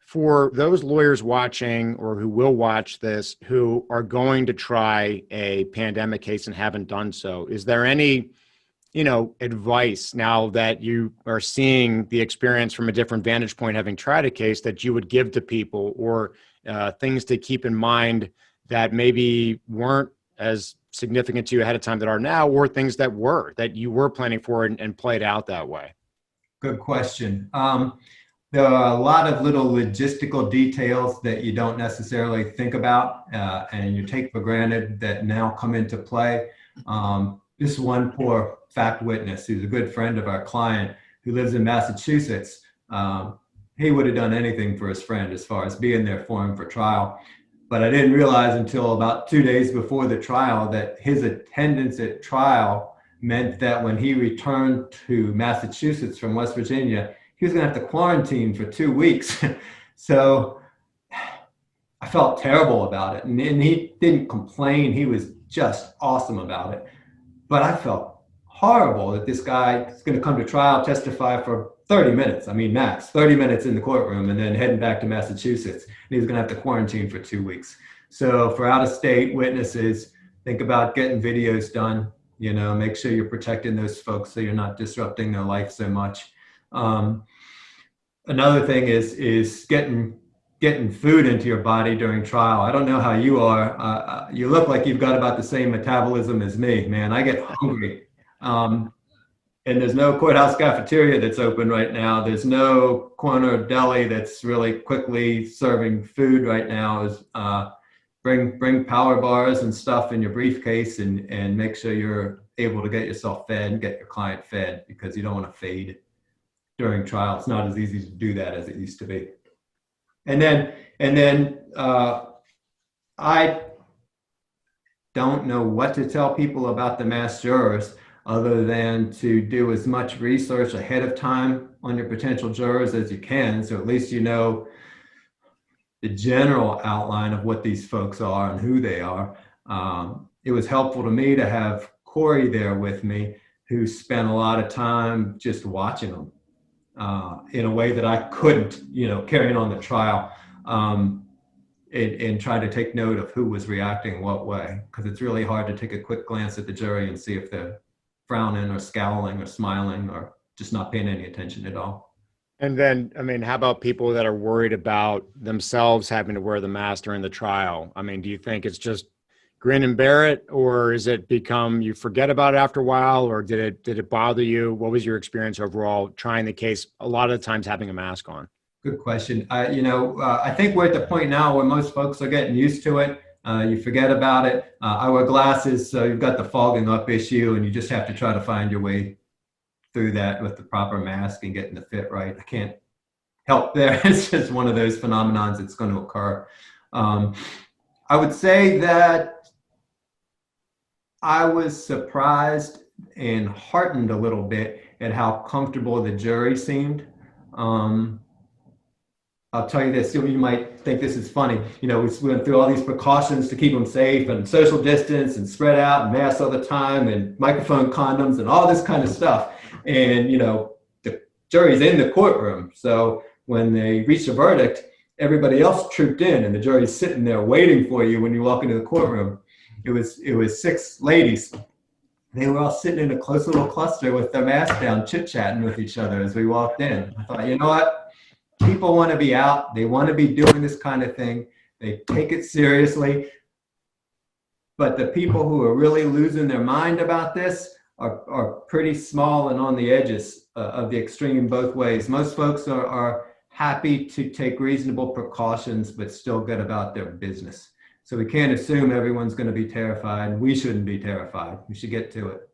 For those lawyers watching or who will watch this who are going to try a pandemic case and haven't done so, is there any, advice now that you are seeing the experience from a different vantage point, having tried a case, that you would give to people, or things to keep in mind that maybe weren't as significant to you ahead of time that are now, or things that you were planning for and played out that way? Good question. There are a lot of little logistical details that you don't necessarily think about and you take for granted that now come into play. This one poor fact witness who's a good friend of our client who lives in Massachusetts, he would have done anything for his friend as far as being there for him for trial. But I didn't realize until about 2 days before the trial that his attendance at trial meant that when he returned to Massachusetts from West Virginia, he was going to have to quarantine for 2 weeks. So I felt terrible about it. And he didn't complain. He was just awesome about it. But I felt horrible that this guy is going to come to trial, testify for 30 minutes. I mean, max 30 minutes in the courtroom, and then heading back to Massachusetts. And he's going to have to quarantine for 2 weeks. So for out-of-state witnesses, think about getting videos done. Make sure you're protecting those folks so you're not disrupting their life so much. Another thing is getting food into your body during trial. I don't know how you are. You look like you've got about the same metabolism as me, man. I get hungry. And there's no courthouse cafeteria that's open right now. There's no corner deli that's really quickly serving food right now. Bring power bars and stuff in your briefcase and make sure you're able to get yourself fed and get your client fed, because you don't want to fade during trial. It's not as easy to do that as it used to be. And then I don't know what to tell people about the mass jurors other than to do as much research ahead of time on your potential jurors as you can, so at least you know the general outline of what these folks are and who they are. It was helpful to me to have Corey there with me, who spent a lot of time just watching them in a way that I couldn't, carrying on the trial, and try to take note of who was reacting what way, because it's really hard to take a quick glance at the jury and see if they're frowning or scowling or smiling or just not paying any attention at all. And then, how about people that are worried about themselves having to wear the mask during the trial? Do you think it's just grin and bear it, or is it become you forget about it after a while, or did it bother you? What was your experience overall trying the case, a lot of the times having a mask on? Good question. I think we're at the point now where most folks are getting used to it. You forget about it. I wear glasses, so you've got the fogging up issue, and you just have to try to find your way through that with the proper mask and getting the fit right. I can't help there. It's just one of those phenomenons that's going to occur. I would say that I was surprised and heartened a little bit at how comfortable the jury seemed. I'll tell you this, you might think this is funny. We went through all these precautions to keep them safe, and social distance and spread out and masks all the time and microphone condoms and all this kind of stuff. And, the jury's in the courtroom. So when they reached a verdict, everybody else trooped in and the jury's sitting there waiting for you when you walk into the courtroom. It was 6 ladies. They were all sitting in a close little cluster with their masks down, chit-chatting with each other as we walked in. I thought, you know what? People want to be out. They want to be doing this kind of thing. They take it seriously. But the people who are really losing their mind about this are pretty small and on the edges of the extreme both ways. Most folks are happy to take reasonable precautions, but still get about their business. So we can't assume everyone's going to be terrified. We shouldn't be terrified. We should get to it,